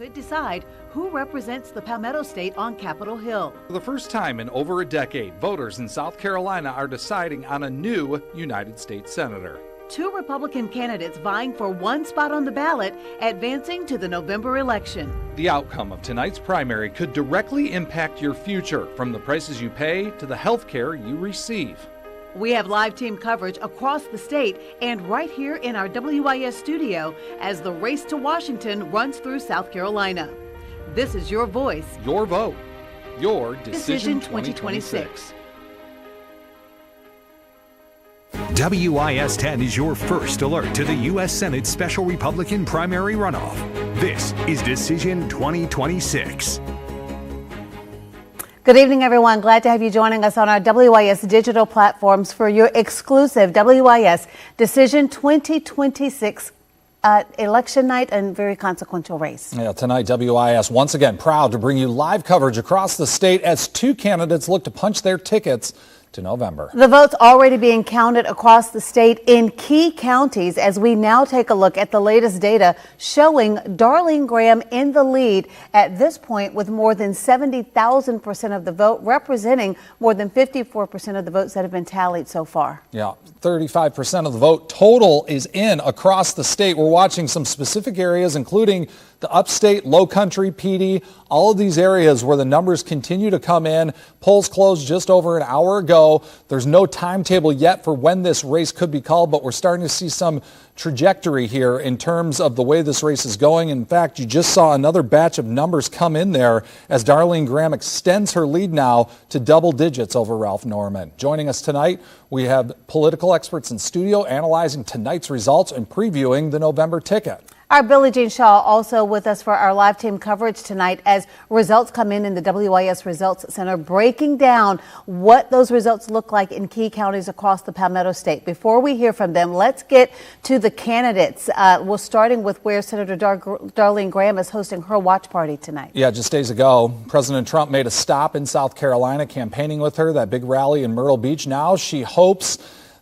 could decide who represents the Palmetto State on Capitol Hill. For the first time in over a decade, voters in South Carolina are deciding on a new United States Senator. 2 Republican candidates vying for one spot on the ballot, advancing to the November election. The outcome of tonight's primary could directly impact your future, from the prices you pay to the health care you receive. We have live team coverage across the state and right here in our WIS studio as the race to Washington runs through South Carolina. This is your voice, your vote, your Decision 2026. WIS 10 is your first alert to the U.S. Senate Special Republican Primary Runoff. This is Decision 2026. Good evening, everyone. Glad to have you joining us on our WIS digital platforms for your exclusive WIS Decision 2026 election night and very consequential race. Yeah, tonight, WIS once again proud to bring you live coverage across the state as 2 candidates look to punch their tickets to November. The votes already being counted across the state in key counties as we now take a look at the latest data showing Darlene Graham in the lead at this point with more than 70,000% of the vote, representing more than 54% of the votes that have been tallied so far. Yeah, 35% of the vote total is in across the state. We're watching some specific areas, including the upstate, low country, PD, all of these areas where the numbers continue to come in. Polls closed just over an hour ago. There's no timetable yet for when this race could be called, but we're starting to see some trajectory here in terms of the way this race is going. In fact, you just saw another batch of numbers come in there as Darlene Graham extends her lead now to double digits over Ralph Norman. Joining us tonight, we have political experts in studio analyzing tonight's results and previewing the November ticket. Our Billie Jean Shaw also with us for our live team coverage tonight as results come in the WIS Results Center, breaking down what those results look like in key counties across the Palmetto State. Before we hear from them, let's get to the candidates. We're starting with where Senator Darlene Graham is hosting her watch party tonight. Yeah, just days ago, President Trump made a stop in South Carolina, campaigning with her, that big rally in Myrtle Beach. Now she hopes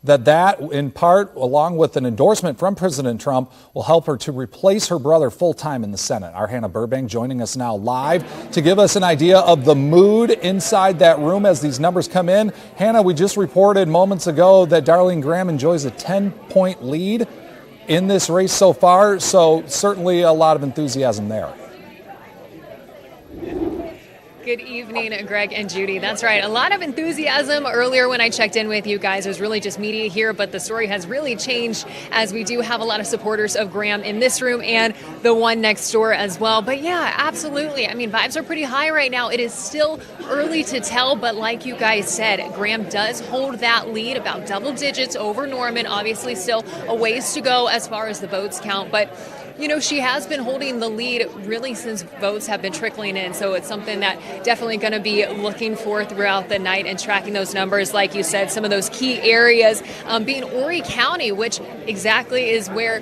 that in part, along with an endorsement from President Trump, will help her to replace her brother full-time in the Senate. Our Hannah Burbank joining us now live to give us an idea of the mood inside that room as these numbers come in. Hannah, we just reported moments ago that Darlene Graham enjoys a 10-point lead in this race so far, so certainly a lot of enthusiasm there. Good evening, Greg and Judy. That's right. A lot of enthusiasm earlier when I checked in with you guys. It was really just media here, but the story has really changed as we do have a lot of supporters of Graham in this room and the one next door as well. But yeah, absolutely. I mean, vibes are pretty high right now. It is still early to tell, but like you guys said, Graham does hold that lead about double digits over Norman. Obviously still a ways to go as far as the votes count, but you know, she has been holding the lead really since votes have been trickling in. So it's something that definitely going to be looking for throughout the night and tracking those numbers. Like you said, some of those key areas being Horry County, which exactly is where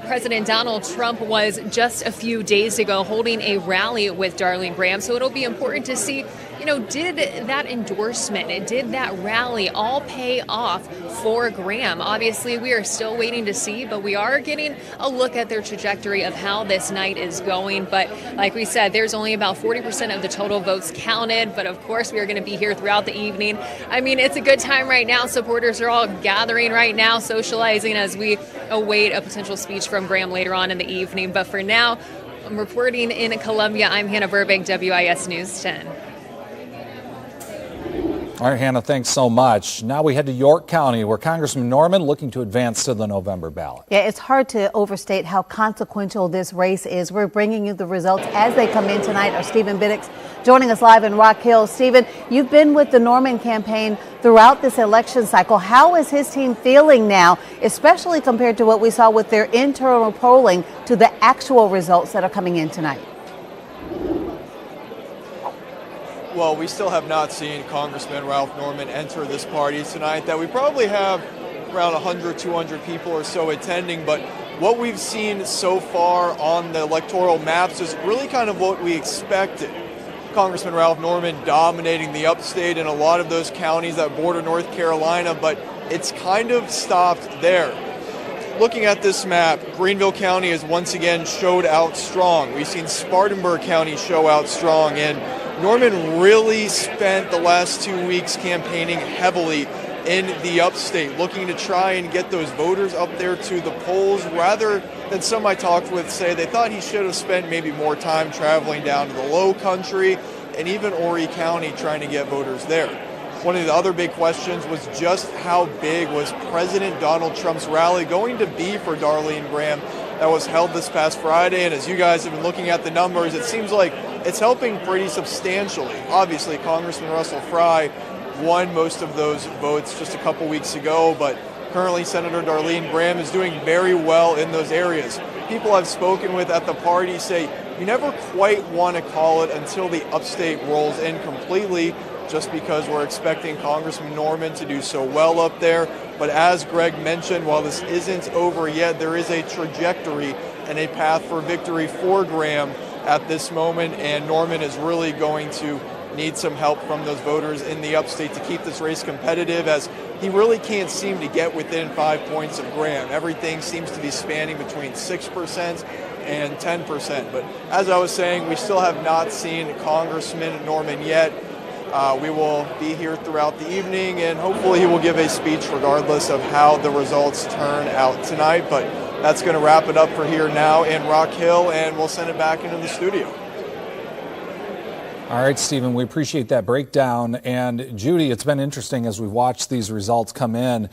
President Donald Trump was just a few days ago holding a rally with Darlene Graham. So it'll be important to see, you know, did that endorsement, did that rally all pay off for Graham? Obviously, we are still waiting to see, but we are getting a look at their trajectory of how this night is going. But like we said, there's only about 40% of the total votes counted. But of course, we are going to be here throughout the evening. I mean, it's a good time right now. Supporters are all gathering right now, socializing as we await a potential speech from Graham later on in the evening. But for now, I'm reporting in Columbia. I'm Hannah Burbank, WIS News 10. All right, Hannah, thanks so much. Now we head to York County, where Congressman Norman looking to advance to the November ballot. Yeah, it's hard to overstate how consequential this race is. We're bringing you the results as they come in tonight. Our Stephen Biddix joining us live in Rock Hill. Stephen, you've been with the Norman campaign throughout this election cycle. How is his team feeling now, especially compared to what we saw with their internal polling to the actual results that are coming in tonight? Well, we still have not seen Congressman Ralph Norman enter this party tonight. That we probably have around 100, 200 people or so attending, but what we've seen so far on the electoral maps is really kind of what we expected. Congressman Ralph Norman dominating the upstate in a lot of those counties that border North Carolina, but it's kind of stopped there. looking at this map, Greenville County has once again showed out strong. We've seen Spartanburg County show out strong, and Norman really spent the last 2 weeks campaigning heavily in the upstate, looking to try and get those voters up there to the polls, rather than some I talked with say they thought he should have spent maybe more time traveling down to the low country and even Horry County trying to get voters there. One of the other big questions was just how big was President Donald Trump's rally going to be for Darlene Graham that was held this past Friday. And as you guys have been looking at the numbers, it seems like it's helping pretty substantially. Obviously, Congressman Russell Fry won most of those votes just a couple weeks ago, but currently Senator Darlene Graham is doing very well in those areas. People I've spoken with at the party say you never quite want to call it until the upstate rolls in completely, just because we're expecting Congressman Norman to do so well up there. But as Greg mentioned, while this isn't over yet, there is a trajectory and a path for victory for Graham at this moment, and Norman is really going to need some help from those voters in the upstate to keep this race competitive, as he really can't seem to get within 5 points of Graham. Everything seems to be spanning between 6% and 10%. But as I was saying, we still have not seen Congressman Norman yet. We will be here throughout the evening, and hopefully he will give a speech regardless of how the results turn out tonight. But that's going to wrap it up for here now in Rock Hill, and we'll send it back into the studio. All right, Stephen, we appreciate that breakdown. And Judy, it's been interesting as we've watched these results come in,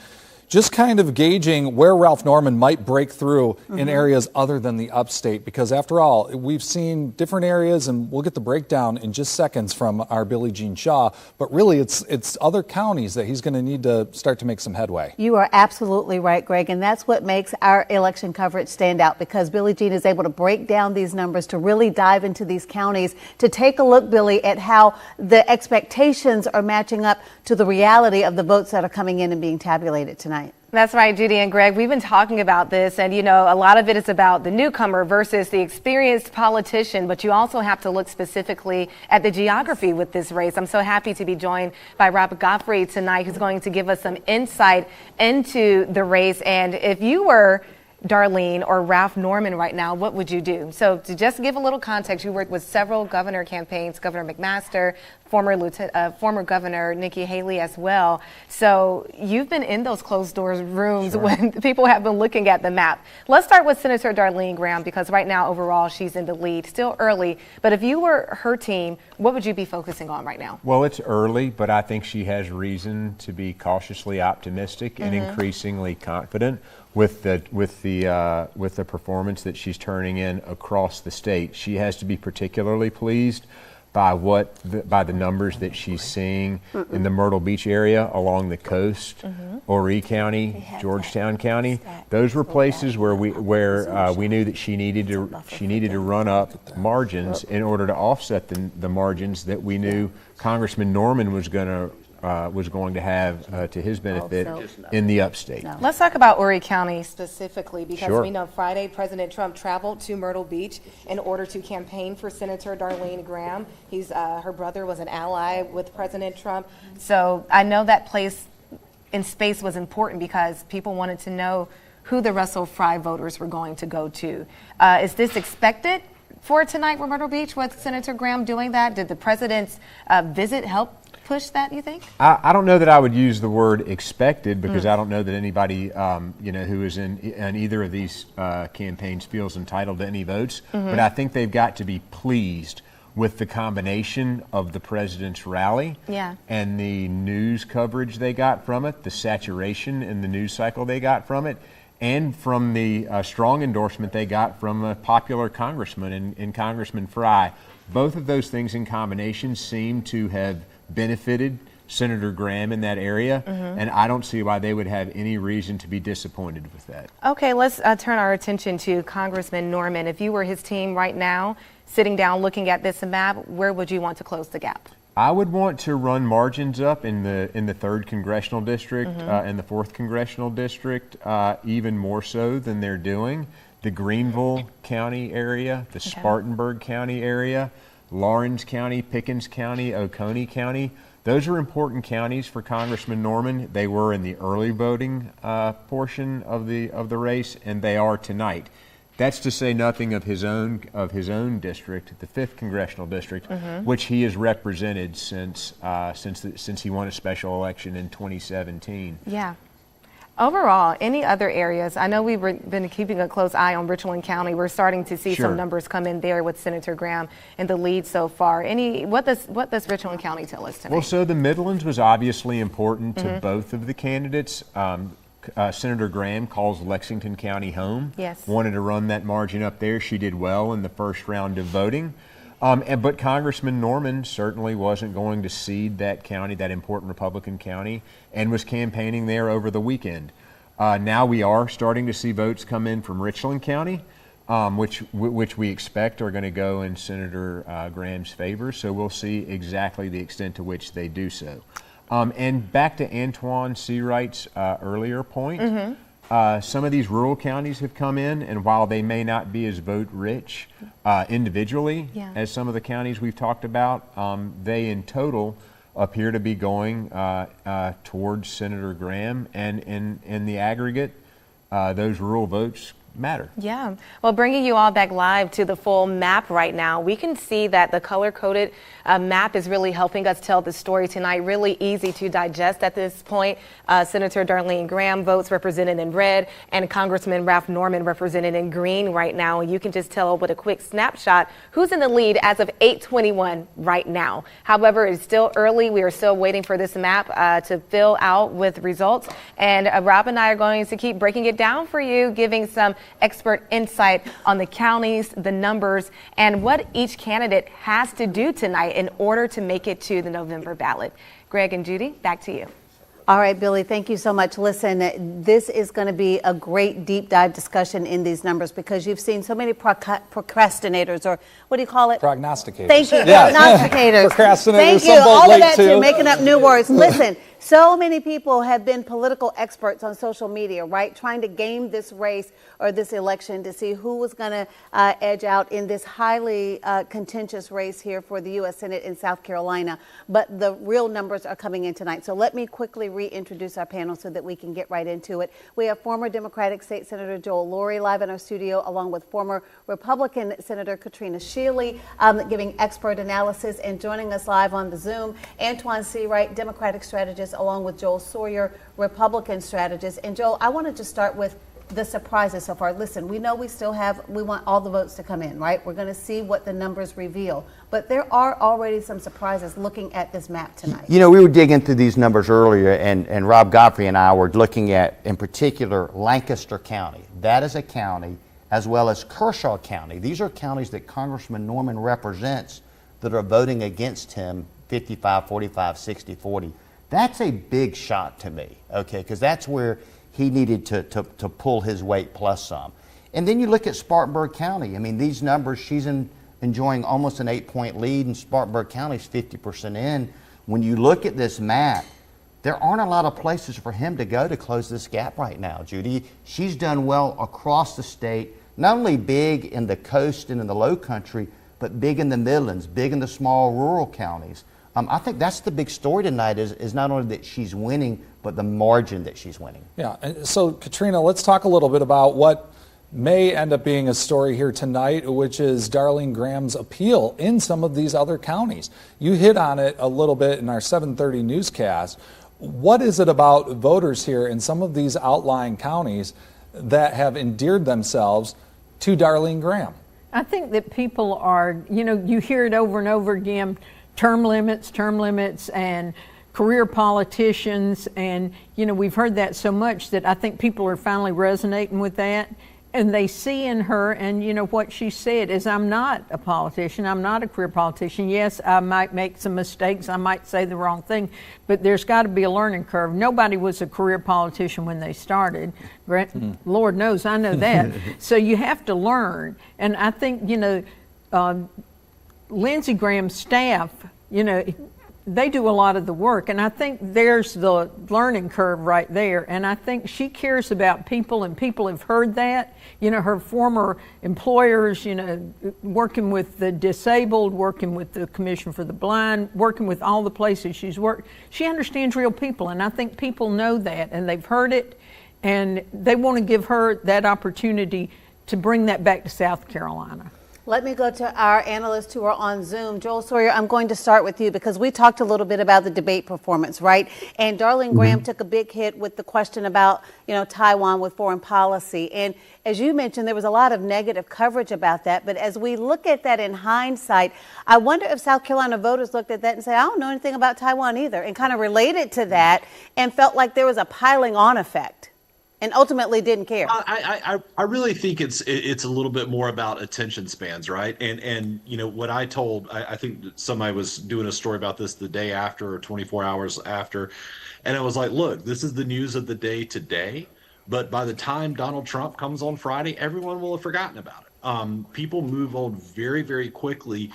just kind of gauging where Ralph Norman might break through in areas other than the upstate, because after all, we've seen different areas, and we'll get the breakdown in just seconds from our Billie Jean Shaw, but really it's other counties that he's going to need to start to make some headway. You are absolutely right, Greg, and that's what makes our election coverage stand out, because Billie Jean is able to break down these numbers, to really dive into these counties, to take a look, Billie, at how the expectations are matching up to the reality of the votes that are coming in and being tabulated tonight. That's right, Judy and Greg. We've been talking about this, and, you know, a lot of it is about the newcomer versus the experienced politician, but you also have to look specifically at the geography with this race. I'm so happy to be joined by Rob Godfrey tonight, who's going to give us some insight into the race. And if you were Darlene or Ralph Norman right now, what would you do? So to just give a little context, you worked with several governor campaigns, Governor McMaster, former Governor Nikki Haley as well. So you've been in those closed doors rooms when people have been looking at the map. Let's start with Senator Darlene Graham, because right now overall she's in the lead, still early. But if you were her team, what would you be focusing on right now? Well, it's early, but I think she has reason to be cautiously optimistic and increasingly confident with the performance that she's turning in across the state. She has to be particularly pleased by the numbers that she's seeing in the Myrtle Beach area, along the coast, Horry County, Georgetown County. Those were places where we knew that she needed to run up margins in order to offset the margins that we knew Congressman Norman was going to have to his benefit in the upstate. Let's talk about Horry County specifically, because Sure. we know Friday President Trump traveled to Myrtle Beach in order to campaign for Senator Darlene Graham. Her brother was an ally with President Trump. So I know that place in space was important because people wanted to know who the Russell Fry voters were going to go to. Is this expected for tonight for Myrtle Beach with Senator Graham doing that? Did the president's visit help push that, you think? I don't know that I would use the word expected, because I don't know that anybody who is in either of these campaigns feels entitled to any votes. But I think they've got to be pleased with the combination of the president's rally and the news coverage they got from it, the saturation in the news cycle they got from it, and from the strong endorsement they got from a popular congressman in Congressman Fry. Both of those things in combination seem to have benefited Senator Graham in that area, and I don't see why they would have any reason to be disappointed with that. Okay, let's turn our attention to Congressman Norman. If you were his team right now, sitting down looking at this map, where would you want to close the gap? I would want to run margins up in the 3rd Congressional District and the 4th Congressional District, even more so than they're doing. The Greenville County area, the Spartanburg County area, Lawrence County, Pickens County, Oconee County, Those are important counties for Congressman Norman. They were in the early voting portion of the race, and they are tonight. That's to say nothing of his own district, the 5th congressional district, which he has represented since he won a special election in 2017. Yeah. Overall, any other areas? I know we've been keeping a close eye on Richland County. We're starting to see some numbers come in there with Senator Graham in the lead so far. What does Richland County tell us tonight? Well, so the Midlands was obviously important to both of the candidates. Senator Graham calls Lexington County home. Yes. Wanted to run that margin up there. She did well in the first round of voting. But Congressman Norman certainly wasn't going to cede that county, that important Republican county, and was campaigning there over the weekend. Now we are starting to see votes come in from Richland County, which we expect are going to go in Senator Graham's favor. So we'll see exactly the extent to which they do so. And back to Antoine Seawright's earlier point, some of these rural counties have come in, and while they may not be as vote-rich individually as some of the counties we've talked about, they in total appear to be going towards Senator Graham, and in the aggregate, those rural votes matter. Yeah. Well, bringing you all back live to the full map right now, we can see that the color-coded map is really helping us tell the story tonight. Really easy to digest at this point. Senator Darlene Graham votes represented in red, and Congressman Ralph Norman represented in green right now. And you can just tell with a quick snapshot who's in the lead as of 8:21 right now. However, it's still early. We are still waiting for this map to fill out with results. And Rob and I are going to keep breaking it down for you, giving some expert insight on the counties, the numbers, and what each candidate has to do tonight in order to make it to the November ballot. Greg and Judy, back to you. All right, Billy, thank you so much. Listen, this is going to be a great deep dive discussion in these numbers because you've seen so many procrastinators, or what do you call it? Prognosticators. Thank you, prognosticators. Procrastinators. Thank you, all of that too, making up new words. Listen, so many people have been political experts on social media, right? Trying to game this race or this election to see who was going to edge out in this highly contentious race here for the U.S. Senate in South Carolina. But the real numbers are coming in tonight. So let me quickly reintroduce our panel so that we can get right into it. We have former Democratic State Senator Joel Loree live in our studio, along with former Republican Senator Katrina Shealy, giving expert analysis, and joining us live on the Zoom, Antoine Seawright, Democratic strategist, along with Joel Sawyer, Republican strategist. And Joel, I want to just start with the surprises so far. Listen, we know we want all the votes to come in, right? We're going to see what the numbers reveal. But there are already some surprises looking at this map tonight. You know, we were digging through these numbers earlier, and Rob Godfrey and I were looking at, in particular, Lancaster County. That is a county, as well as Kershaw County. These are counties that Congressman Norman represents that are voting against him 55-45, 60-40. That's a big shot to me, okay, because that's where he needed to pull his weight plus some. And then you look at Spartanburg County. I mean, these numbers, she's enjoying almost an 8-point lead, and Spartanburg County's 50% in. When you look at this map, there aren't a lot of places for him to go to close this gap right now, Judy. She's done well across the state, not only big in the coast and in the low country, but big in the Midlands, big in the small rural counties. I think that's the big story tonight is not only that she's winning, but the margin that she's winning. Yeah, and so Katrina, let's talk a little bit about what may end up being a story here tonight, which is Darlene Graham's appeal in some of these other counties. You hit on it a little bit in our 7:30 newscast. What is it about voters here in some of these outlying counties that have endeared themselves to Darlene Graham? I think that people are, you hear it over and over again, term limits, and career politicians, and we've heard that so much that I think people are finally resonating with that, and they see in her, and what she said is, I'm not a politician, I'm not a career politician. Yes, I might make some mistakes, I might say the wrong thing, but there's got to be a learning curve. Nobody was a career politician when they started. Lord knows I know that. So you have to learn, and I think Lindsey Graham's staff, they do a lot of the work, and I think there's the learning curve right there. And I think she cares about people, and people have heard that. You know, her former employers, you know, working with the disabled, working with the Commission for the Blind, working with all the places she's worked. She understands real people, and I think people know that, and they've heard it, and they want to give her that opportunity to bring that back to South Carolina. Let me go to our analysts who are on Zoom. Joel Sawyer, I'm going to start with you because we talked a little bit about the debate performance, right? And Darlene Graham took a big hit with the question about, you know, Taiwan with foreign policy. And as you mentioned, there was a lot of negative coverage about that. But as we look at that in hindsight, I wonder if South Carolina voters looked at that and said, I don't know anything about Taiwan either, and kind of related to that and felt like there was a piling on effect. And ultimately didn't care. I really think it's a little bit more about attention spans, right? And you know what I told, I think somebody was doing a story about this the day after or 24 hours after, and it was like, look, this is the news of the day today, but by the time Donald Trump comes on Friday, everyone will have forgotten about it. People move on very, very quickly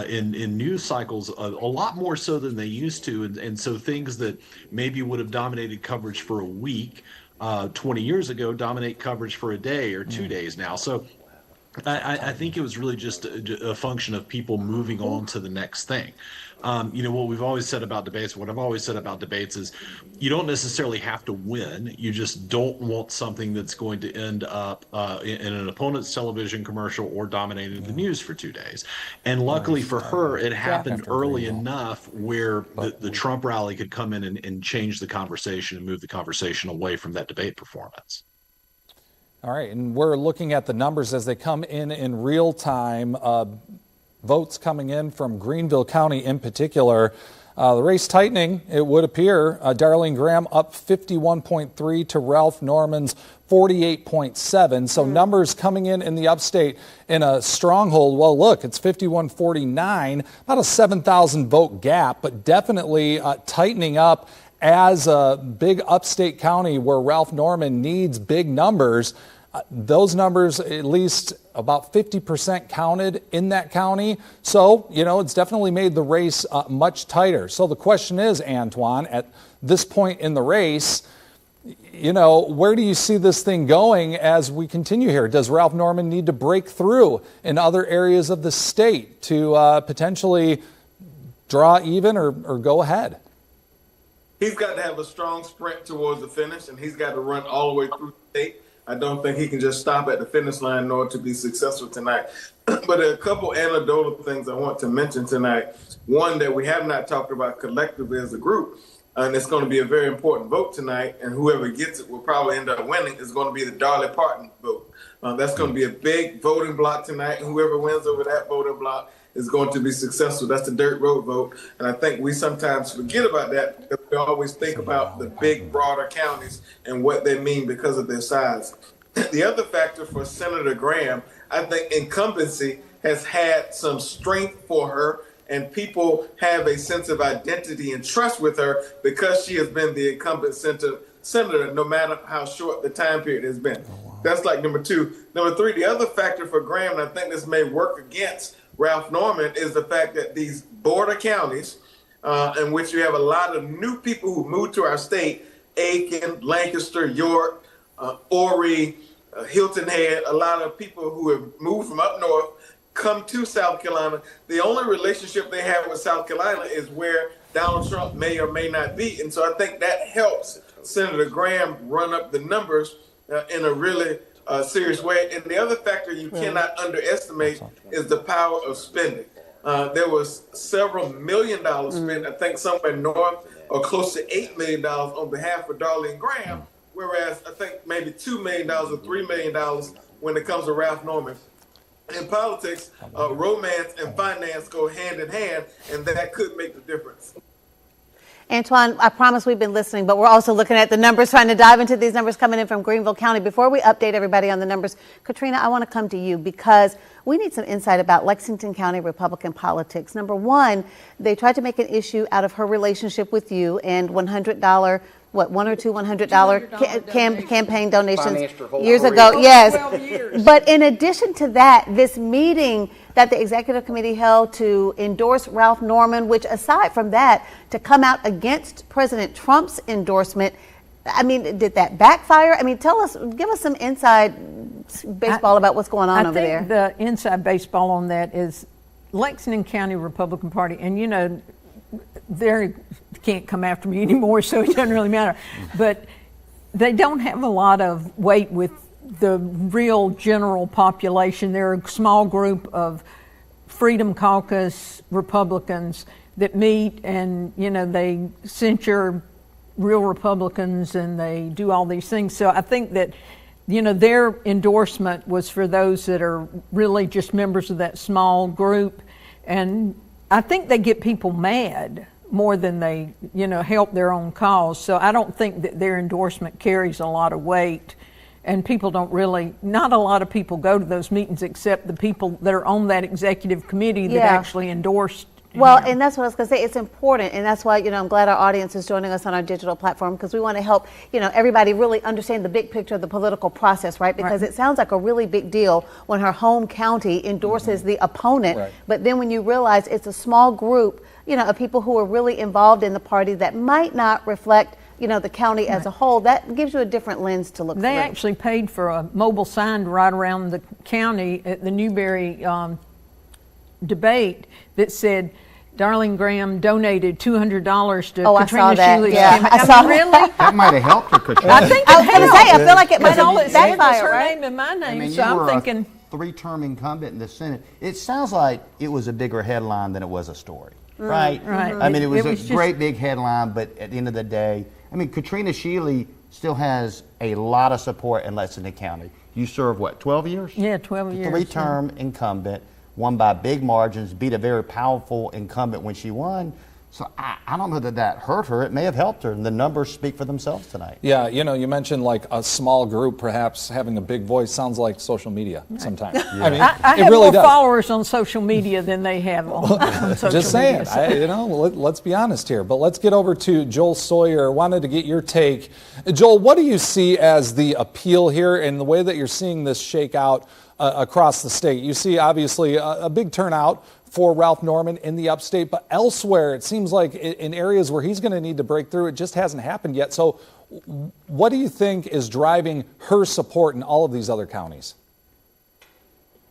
in news cycles, a lot more so than they used to, and so things that maybe would have dominated coverage for a week 20 years ago dominate coverage for a day or 2 days now. So I think it was really just a function of people moving on to the next thing. You know, what we've always said about debates, what I've always said about debates is you don't necessarily have to win. You just don't want something that's going to end up in an opponent's television commercial or dominating the news for 2 days. And luckily for her, it happened early enough where the Trump rally could come in and change the conversation and move the conversation away from that debate performance. All right, and we're looking at the numbers as they come in real time. Votes coming in from Greenville County in particular. The race tightening, it would appear. Darlene Graham up 51.3 to Ralph Norman's 48.7. So numbers coming in the upstate in a stronghold. Well, look, it's 51-49, about a 7,000 vote gap, but definitely tightening up as a big upstate county where Ralph Norman needs big numbers. Those numbers, at least about 50% counted in that county. So, you know, it's definitely made the race much tighter. So the question is, Antoine, at this point in the race, you know, where do you see this thing going as we continue here? Does Ralph Norman need to break through in other areas of the state to potentially draw even or go ahead? He's got to have a strong sprint towards the finish, and he's got to run all the way through the state. I don't think he can just stop at the finish line in order to be successful tonight. But there are a couple anecdotal things I want to mention tonight. One that we have not talked about collectively as a group, and it's going to be a very important vote tonight, and whoever gets it will probably end up winning, is going to be the Dolly Parton vote. That's going to be a big voting block tonight, and whoever wins over that voting block is going to be successful. That's the dirt road vote. And I think we sometimes forget about that because we always think about the big, broader counties and what they mean because of their size. The other factor for Senator Graham, I think incumbency has had some strength for her, and people have a sense of identity and trust with her because she has been the incumbent senator, no matter how short the time period has been. That's like number two. Number three, the other factor for Graham, and I think this may work against Ralph Norman, is the fact that these border counties, in which you have a lot of new people who moved to our state, Aiken, Lancaster, York, Horry, Hilton Head, a lot of people who have moved from up north come to South Carolina. The only relationship they have with South Carolina is where Donald Trump may or may not be. And so I think that helps Senator Graham run up the numbers in a really serious way. And the other factor you cannot underestimate is the power of spending. There was several $1 million spent, I think somewhere north or close to $8 million on behalf of Darlene Graham, whereas I think maybe $2 million or $3 million when it comes to Ralph Norman. In politics, romance and finance go hand in hand, and that could make the difference. Antoine, I promise we've been listening, but we're also looking at the numbers, trying to dive into these numbers coming in from Greenville County. Before we update everybody on the numbers, Katrina, I want to come to you because we need some insight about Lexington County Republican politics. Number one, they tried to make an issue out of her relationship with you and $100 what, $1 or $2 $100 campaign donations Financed her whole years career. ago. Yes. 12 years. But in addition to that, this meeting that the executive committee held to endorse Ralph Norman, which aside from that, to come out against President Trump's endorsement, I mean, did that backfire? I mean, give us some inside baseball about what's going on over there. I think the inside baseball on that is Lexington County Republican Party, and you know, they can't come after me anymore, so it doesn't really matter. But they don't have a lot of weight with the real general population. They're a small group of Freedom Caucus Republicans that meet, and you know, they censure real Republicans and they do all these things. So I think that, you know, their endorsement was for those that are really just members of that small group. And I think they get people mad more than they, you know, help their own cause. So I don't think that their endorsement carries a lot of weight. And people don't really, not a lot of people go to those meetings except the people that are on that executive committee that actually endorsed. Well, and that's what I was going to say. It's important, and that's why, you know, I'm glad our audience is joining us on our digital platform, because we want to help, you know, everybody really understand the big picture of the political process, right? Because it sounds like a really big deal when her home county endorses the opponent, but then when you realize it's a small group, you know, of people who are really involved in the party that might not reflect, you know, the county as a whole, that gives you a different lens to look through. They actually paid for a mobile sign right around the county at the Newberry debate that said, Darlene Graham donated $200 to Katrina Shealy's campaign. I saw really? That might have helped her, Katrina. I think I was going to say, I feel like it might all it have said was backfired, her right? name and my name, I mean, so you I'm were thinking. a three-term incumbent in the Senate. It sounds like it was a bigger headline than it was a story, right? Right. I mean, it was just a great big headline, but at the end of the day, I mean, Katrina Shealy still has a lot of support in Lexington County. You served, what, 12 years? Yeah, 12 years. Three-term incumbent, won by big margins, beat a very powerful incumbent when she won. So I don't know that hurt her. It may have helped her, and the numbers speak for themselves tonight. Yeah, you know, you mentioned like a small group perhaps having a big voice. Sounds like social media sometimes. Yeah. I mean, I have really more followers on social media than they have on social Just saying, media. So. you know, let's be honest here. But let's get over to Joel Sawyer. Wanted to get your take. Joel, what do you see as the appeal here and the way that you're seeing this shake out across the state? You see, obviously, a big turnout for Ralph Norman in the upstate, but elsewhere it seems like in areas where he's going to need to break through, it just hasn't happened yet. So what do you think is driving her support in all of these other counties?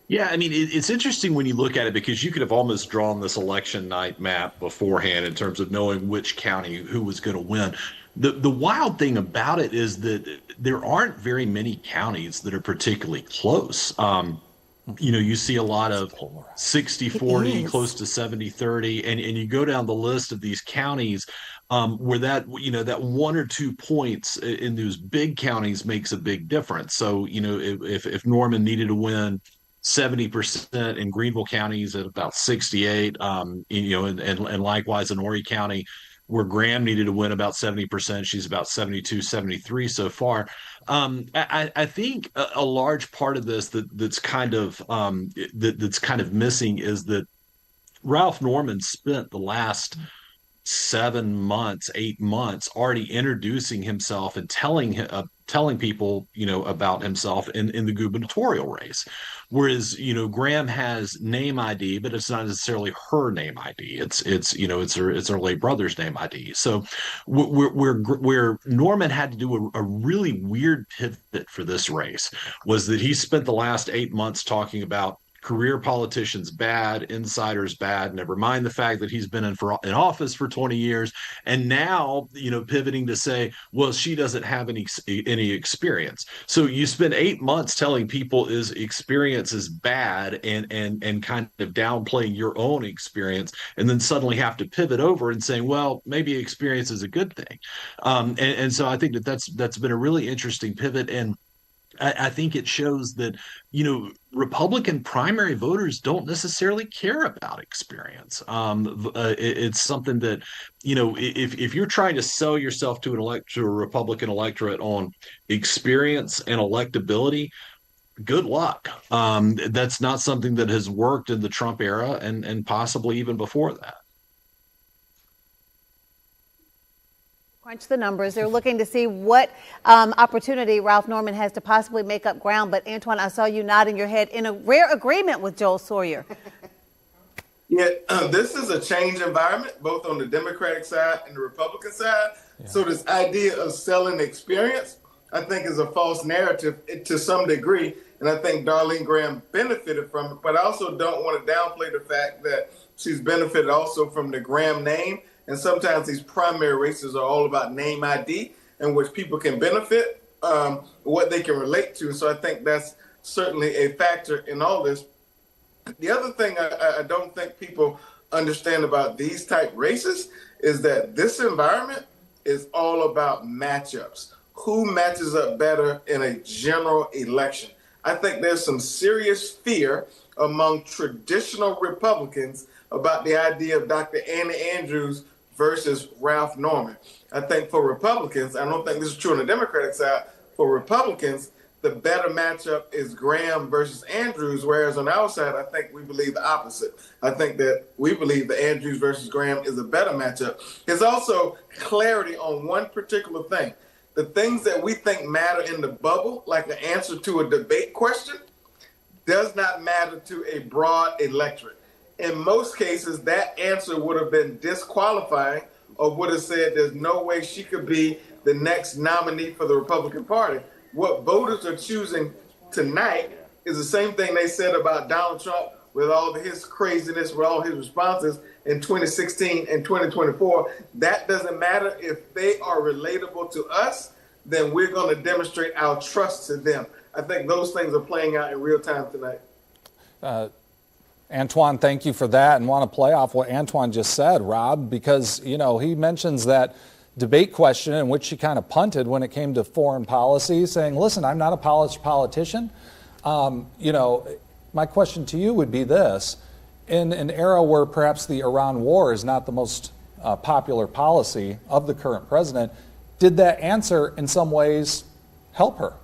Yeah, I mean, it's interesting when you look at it, because you could have almost drawn this election night map beforehand in terms of knowing which county who was going to win. The wild thing about it is that there aren't very many counties that are particularly close. You know, you see a lot of 60-40, close to 70-30, and you go down the list of these counties where that, you know, that 1 or 2 points in those big counties makes a big difference. So, you know, if Norman needed to win 70% in Greenville County, he's at about 68, you know, and likewise in Horry County, where Graham needed to win about 70%. She's about 72, 73 so far. I think a large part of this that's kind of missing is that Ralph Norman spent the last 7 months, 8 months already introducing himself and telling people, you know, about himself in the gubernatorial race. Whereas, you know, Graham has name ID, but it's not necessarily her name ID. It's you know, it's her late brother's name ID. So where Norman had to do a really weird pivot for this race was that he spent the last 8 months talking about career politicians bad, insiders bad, never mind the fact that he's been in office for 20 years. And now, you know, pivoting to say, well, she doesn't have any experience. So you spend 8 months telling people his experience is bad and kind of downplaying your own experience, and then suddenly have to pivot over and saying, well, maybe experience is a good thing. And so I think that's been a really interesting pivot. And I think it shows that, you know, Republican primary voters don't necessarily care about experience. It's something that, you know, if you're trying to sell yourself to a Republican electorate on experience and electability, good luck. That's not something that has worked in the Trump era and possibly even before that. crunch the numbers. They're looking to see what opportunity Ralph Norman has to possibly make up ground. But Antoine, I saw you nodding your head in a rare agreement with Joel Sawyer. Yeah, this is a change environment, both on the Democratic side and the Republican side. Yeah. So this idea of selling experience, I think, is a false narrative to some degree. And I think Darlene Graham benefited from it. But I also don't want to downplay the fact that she's benefited also from the Graham name. And sometimes these primary races are all about name ID, in which people can benefit, what they can relate to. So I think that's certainly a factor in all this. The other thing I don't think people understand about these type races is that this environment is all about matchups. Who matches up better in a general election? I think there's some serious fear among traditional Republicans about the idea of Dr. Annie Andrews versus Ralph Norman. I think for Republicans, I don't think this is true on the Democratic side, for Republicans, the better matchup is Graham versus Andrews, whereas on our side, I think we believe the opposite. I think that we believe that Andrews versus Graham is a better matchup. There's also clarity on one particular thing. The things that we think matter in the bubble, like the answer to a debate question, does not matter to a broad electorate. In most cases, that answer would have been disqualifying or would have said there's no way she could be the next nominee for the Republican Party. What voters are choosing tonight is the same thing they said about Donald Trump with all his craziness, with all his responses in 2016 and 2024. That doesn't matter. If they are relatable to us, then we're going to demonstrate our trust to them. I think those things are playing out in real time tonight. Antoine, thank you for that, and want to play off what Antoine just said, Rob, because, you know, he mentions that debate question in which she kind of punted when it came to foreign policy, saying, listen, I'm not a polished politician. You know, my question to you would be this. In an era where perhaps the Iran war is not the most popular policy of the current president, did that answer in some ways help her?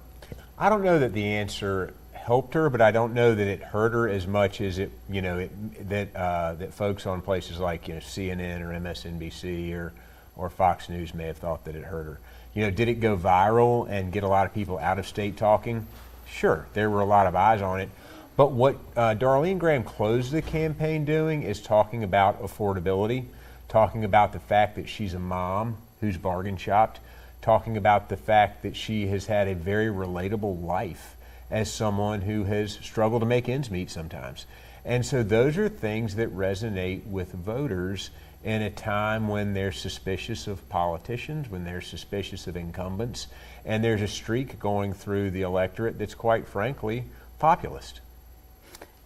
I don't know that the answer helped her, but I don't know that it hurt her as much as it, you know, that folks on places like, you know, CNN or MSNBC or Fox News may have thought that it hurt her. You know, did it go viral and get a lot of people out of state talking? Sure, there were a lot of eyes on it. But what Darlene Graham closed the campaign doing is talking about affordability, talking about the fact that she's a mom who's bargain shopped, talking about the fact that she has had a very relatable life as someone who has struggled to make ends meet sometimes. And so those are things that resonate with voters in a time when they're suspicious of politicians, when they're suspicious of incumbents, and there's a streak going through the electorate that's quite frankly populist.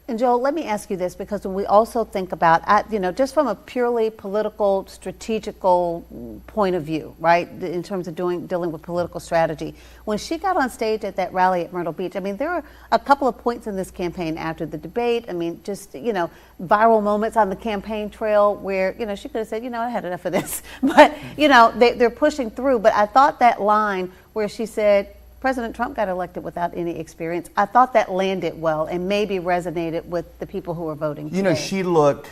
And Joel, let me ask you this, because when we also think about, you know, just from a purely political, strategical point of view, right, in terms of dealing with political strategy, when she got on stage at that rally at Myrtle Beach, I mean, there are a couple of points in this campaign after the debate. I mean, just, you know, viral moments on the campaign trail where, you know, she could have said, you know, I had enough of this. But, you know, they're pushing through. But I thought that line where she said, President Trump got elected without any experience, I thought that landed well and maybe resonated with the people who are voting today. You know, she looked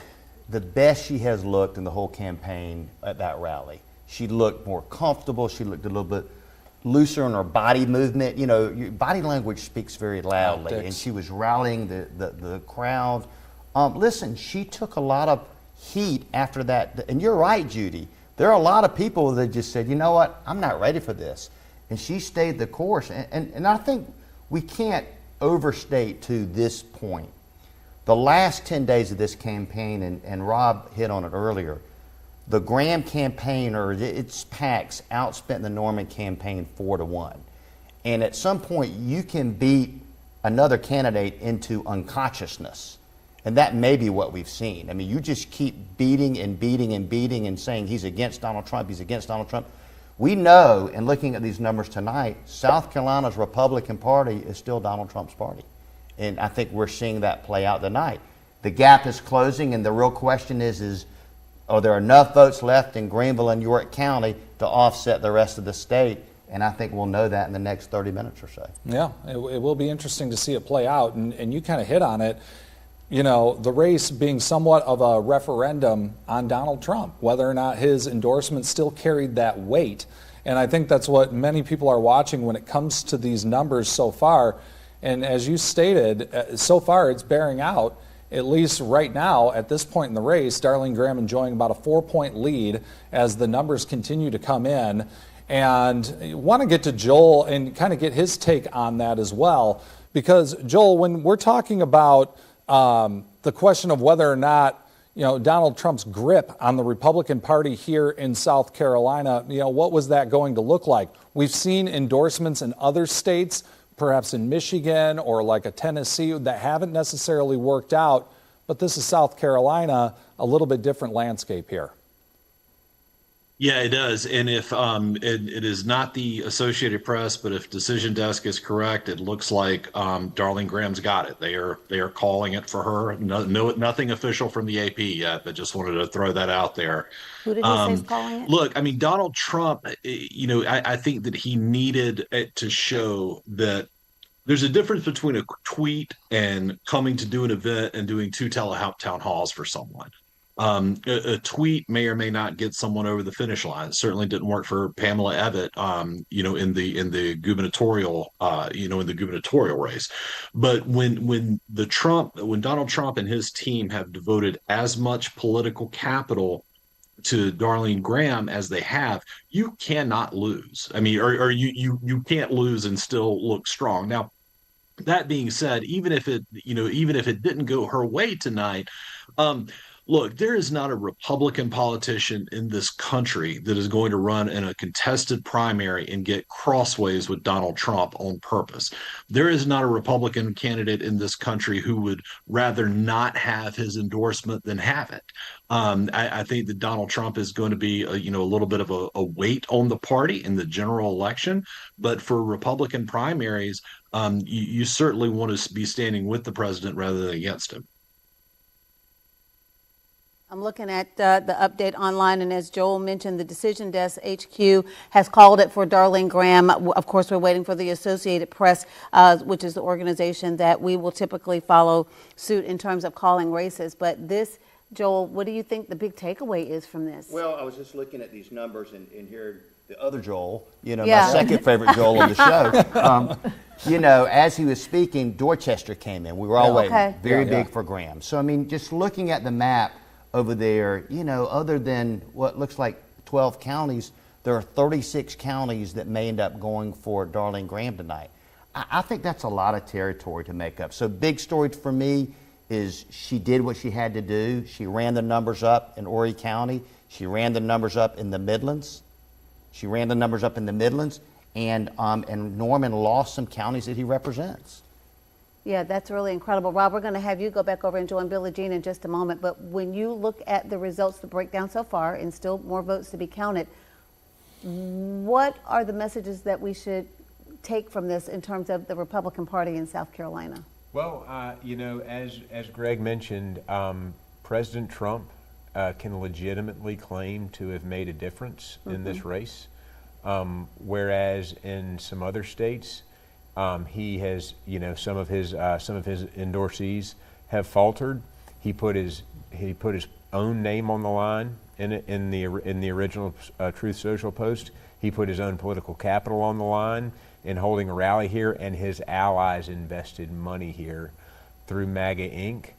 the best she has looked in the whole campaign at that rally. She looked more comfortable. She looked a little bit looser in her body movement. You know, your body language speaks very loudly, and she was rallying the crowd. Listen, she took a lot of heat after that. And you're right, Judy. There are a lot of people that just said, you know what, I'm not ready for this. And she stayed the course. And I think we can't overstate to this point. The last 10 days of this campaign, and Rob hit on it earlier, the Graham campaign or its PACs outspent the Norman campaign 4-1. And at some point, you can beat another candidate into unconsciousness. And that may be what we've seen. I mean, you just keep beating and beating and beating and saying he's against Donald Trump, he's against Donald Trump. We know, in looking at these numbers tonight, South Carolina's Republican Party is still Donald Trump's party. And I think we're seeing that play out tonight. The gap is closing, and the real question is are there enough votes left in Greenville and York County to offset the rest of the state? And I think we'll know that in the next 30 minutes or so. Yeah, it will be interesting to see it play out. And you kind of hit on it. the race being somewhat of a referendum on Donald Trump, whether or not his endorsement still carried that weight. And I think that's what many people are watching when it comes to these numbers so far. And as you stated, so far it's bearing out, at least right now, at this point in the race, Darlene Graham enjoying about a 4-point lead as the numbers continue to come in. And I want to get to Joel and kind of get his take on that as well. Because, Joel, when we're talking about the question of whether or not Donald Trump's grip on the Republican Party here in South Carolina, what was that going to look like? We've seen endorsements in other states, perhaps in Michigan or like a Tennessee, that haven't necessarily worked out. But this is South Carolina, a little bit different landscape here. Yeah, it does. And if it is not the Associated Press, but if Decision Desk is correct, it looks like Darlene Graham's got it. They are calling it for her. Nothing official from the AP yet, but just wanted to throw that out there. Who did he say is calling it? Look, I mean, Donald Trump, I think that he needed it to show that there's a difference between a tweet and coming to do an event and doing 2 town halls for someone. A tweet may or may not get someone over the finish line. It certainly didn't work for Pamela Abbott, in the gubernatorial, in the gubernatorial race. But when Donald Trump and his team have devoted as much political capital to Darlene Graham as they have, you cannot lose. I mean, or you can't lose and still look strong. Now, that being said, even if it didn't go her way tonight, look, there is not a Republican politician in this country that is going to run in a contested primary and get crossways with Donald Trump on purpose. There is not a Republican candidate in this country who would rather not have his endorsement than have it. I think that Donald Trump is going to be a little bit of a weight on the party in the general election. But for Republican primaries, you certainly want to be standing with the president rather than against him. I'm looking at the update online, and as Joel mentioned, the Decision Desk HQ has called it for Darlene Graham. Of course, we're waiting for the Associated Press, which is the organization that we will typically follow suit in terms of calling races. But this, Joel, what do you think the big takeaway is from this? Well, I was just looking at these numbers and here the other Joel, my second favorite Joel on the show. As he was speaking, Dorchester came in. We were all waiting. Very big for Graham. So, I mean, just looking at the map over there, other than what looks like 12 counties, there are 36 counties that may end up going for Darlene Graham tonight. I think that's a lot of territory to make up. So big story for me is she did what she had to do. She ran the numbers up in Horry County. She ran the numbers up in the Midlands. And Norman lost some counties that he represents. Yeah, that's really incredible. Rob, we're going to have you go back over and join Billie Jean in just a moment. But when you look at the results, the breakdown so far, and still more votes to be counted, what are the messages that we should take from this in terms of the Republican Party in South Carolina? Well, as Greg mentioned, President Trump can legitimately claim to have made a difference in this race, whereas in some other states, he has, some of his endorsees have faltered. He put his own name on the line in the original Truth Social post. He put his own political capital on the line in holding a rally here, and his allies invested money here through MAGA Inc.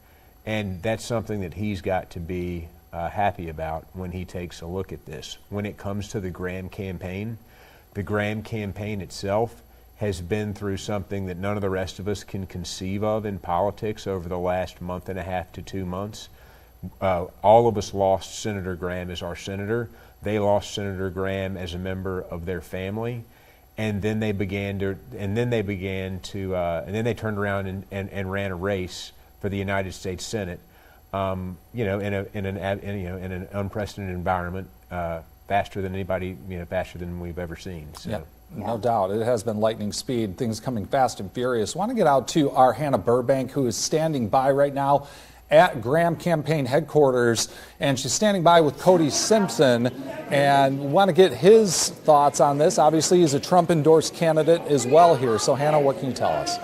And that's something that he's got to be happy about when he takes a look at this. When it comes to the Graham campaign itself has been through something that none of the rest of us can conceive of in politics over the last month and a half to 2 months. All of us lost Senator Graham as our senator. They lost Senator Graham as a member of their family, and then they turned around and ran a race for the United States Senate. In an unprecedented environment, faster than anybody, faster than we've ever seen. So. Yeah. No doubt. It has been lightning speed, things coming fast and furious. I want to get out to our Hannah Burbank, who is standing by right now at Graham campaign headquarters, and she's standing by with Cody Simpson, and want to get his thoughts on this. Obviously, he's a Trump-endorsed candidate as well here. So, Hannah, what can you tell us?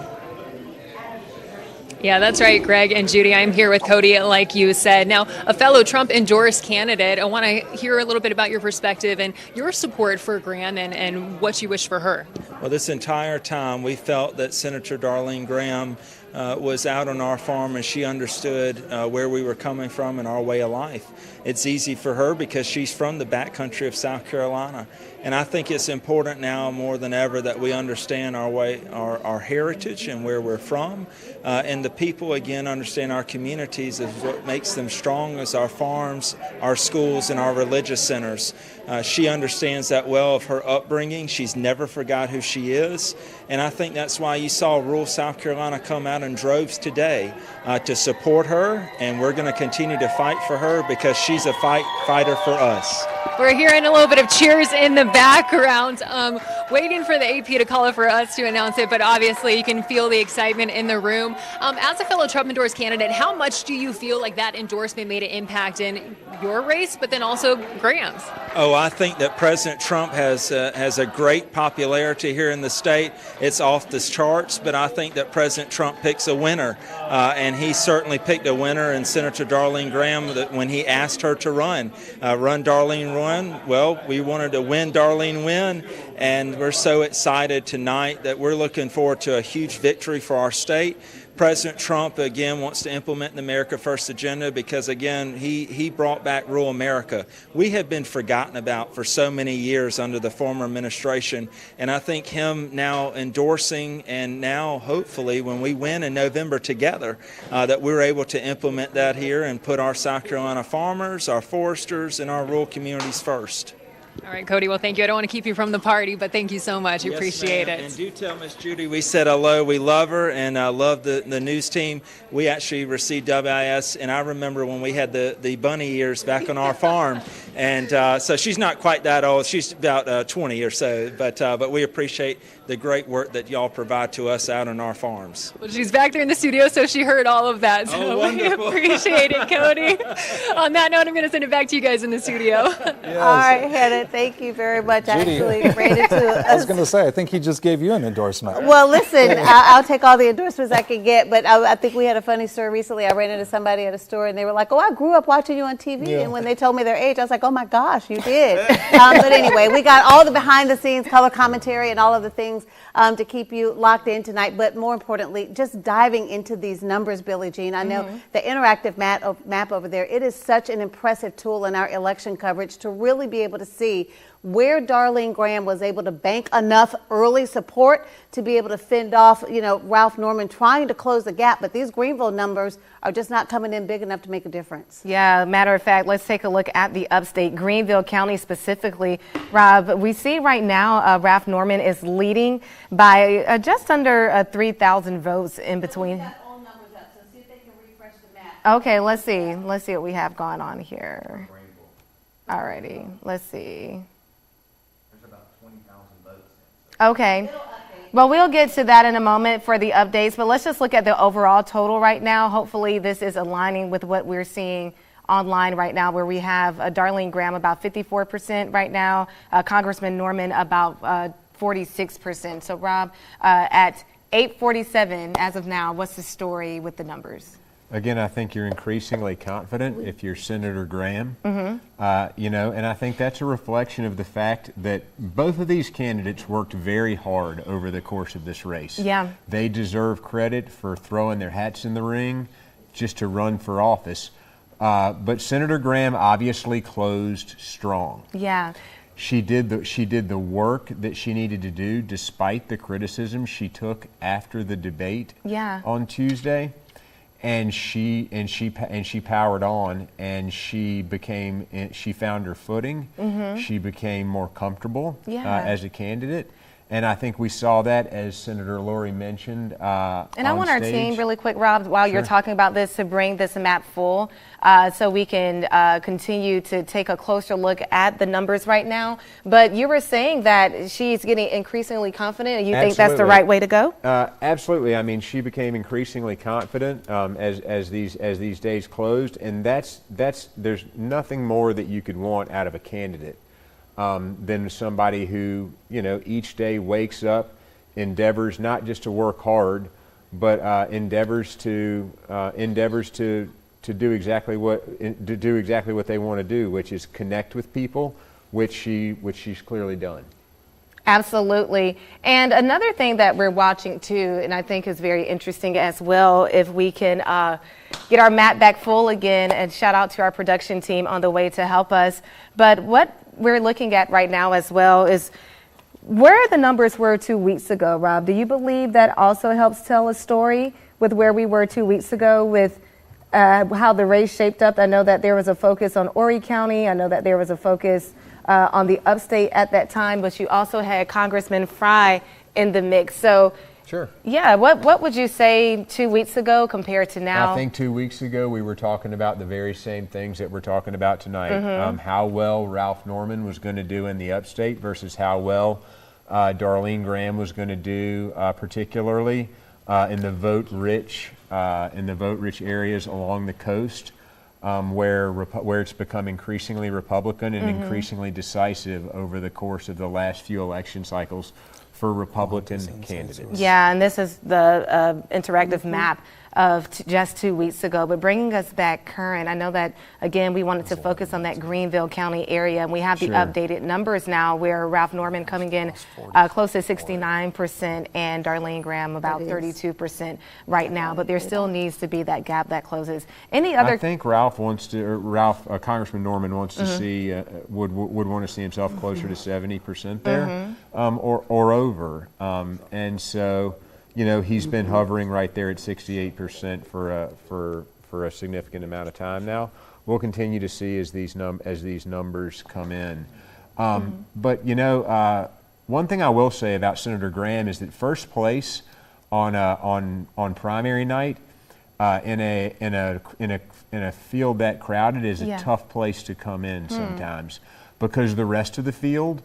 Yeah, that's right, Greg and Judy. I'm here with Cody, like you said. Now, a fellow Trump-endorsed candidate, I want to hear a little bit about your perspective and your support for Graham and what you wish for her. Well, this entire time we felt that Senator Darlene Graham was out on our farm and she understood where we were coming from and our way of life. It's easy for her because she's from the backcountry of South Carolina. And I think it's important now more than ever that we understand our way, our heritage and where we're from. And the people, again, understand our communities is what makes them strong as our farms, our schools, and our religious centers. She understands that well of her upbringing. She's never forgot who she is. And I think that's why you saw rural South Carolina come out in droves today to support her. And we're going to continue to fight for her because she's a fighter for us. We're hearing a little bit of cheers in the background, waiting for the AP to call it for us to announce it, but obviously you can feel the excitement in the room. As a fellow Trump-endorsed candidate, how much do you feel like that endorsement made an impact in your race, but then also Graham's? Oh, I think that President Trump has a great popularity here in the state. It's off the charts, but I think that President Trump picks a winner, and he certainly picked a winner in Senator Darlene Graham when he asked her to run Darlene run. Well, we wanted to win Darlene win, and we're so excited tonight that we're looking forward to a huge victory for our state. President Trump, again, wants to implement the America First agenda because, again, he brought back rural America. We have been forgotten about for so many years under the former administration, and I think him now endorsing and now, hopefully, when we win in November together, that we're able to implement that here and put our South Carolina farmers, our foresters, and our rural communities first. All right, Cody, well, thank you. I don't want to keep you from the party, but thank you so much. Yes, appreciate ma'am. it. And do tell Miss Judy we said hello. We love her and love the news team. We actually received WIS, and I remember when we had the bunny ears back on our farm. And so she's not quite that old. She's about 20 or so. But we appreciate the great work that y'all provide to us out on our farms. Well, she's back there in the studio, so she heard all of that. So we appreciate it, Cody. On that note, I'm going to send it back to you guys in the studio. Yes. All right, Hannah, thank you very much. Judy, Actually, ran into I was going to say, I think he just gave you an endorsement. Well, listen, I'll take all the endorsements I can get, but I think we had a funny story recently. I ran into somebody at a store, and they were like, oh, I grew up watching you on TV. Yeah. And when they told me their age, I was like, oh, my gosh, you did. But anyway, we got all the behind-the-scenes color commentary and all of the things to keep you locked in tonight. But more importantly, just diving into these numbers, Billie Jean. I know the interactive map over there, it is such an impressive tool in our election coverage to really be able to see where Darlene Graham was able to bank enough early support to be able to fend off, Ralph Norman trying to close the gap. But these Greenville numbers are just not coming in big enough to make a difference. Yeah, matter of fact, let's take a look at the upstate, Greenville County specifically. Rob, we see right now Ralph Norman is leading by just under 3,000 votes in between. Okay, let's see what we have going on here. Alrighty, let's see. Okay. Well, we'll get to that in a moment for the updates, but let's just look at the overall total right now. Hopefully this is aligning with what we're seeing online right now, where we have Darlene Graham about 54% right now, Congressman Norman about 46%. So, Rob, at 8:47 as of now, what's the story with the numbers? Again, I think you're increasingly confident if you're Senator Graham, and I think that's a reflection of the fact that both of these candidates worked very hard over the course of this race. Yeah. They deserve credit for throwing their hats in the ring just to run for office. But Senator Graham obviously closed strong. Yeah. She did the work that she needed to do despite the criticism she took after the debate on Tuesday. And she powered on, and she found her footing. She became more comfortable as a candidate. And I think we saw that, as Senator Lori mentioned, and I want stage. our team, really quick, Rob, while you're talking about this, to bring this map full so we can continue to take a closer look at the numbers right now. But you were saying that she's getting increasingly confident, and you think that's the right way to go? Absolutely. I mean, she became increasingly confident as these days closed, and there's nothing more that you could want out of a candidate than somebody who, each day wakes up, endeavors not just to work hard, but endeavors to do exactly what they want to do, which is connect with people, which she's clearly done. Absolutely. And another thing that we're watching too, and I think is very interesting as well, if we can get our map back full again, and shout out to our production team on the way to help us. But what we're looking at right now as well is where the numbers were 2 weeks ago. Rob, do you believe that also helps tell a story with where we were 2 weeks ago with how the race shaped up? I know that there was a focus on Horry County. I know that there was a focus on the upstate at that time, but you also had Congressman Fry in the mix. So, sure. Yeah, what would you say 2 weeks ago compared to now? I think 2 weeks ago we were talking about the very same things that we're talking about tonight. How well Ralph Norman was going to do in the upstate versus how well Darlene Graham was going to do, particularly in the vote-rich areas along the coast. Where it's become increasingly Republican and increasingly decisive over the course of the last few election cycles for Republican candidates. Yeah, and this is the interactive map of just 2 weeks ago. But bringing us back current, I know that, again, we wanted to focus on that Greenville County area, and we have the updated numbers now where Ralph Norman coming in close to 69% and Darlene Graham about 32% right now. But there still needs to be that gap that closes. Any other? I think Congressman Norman wants to see, would want to see himself closer to 70% there, or over. And so, you know, he's been hovering right there at 68% for a significant amount of time now. We'll continue to see as these numbers come in. But you know, one thing I will say about Senator Graham is that first place on primary night in a field that crowded is a tough place to come in sometimes, because the rest of the field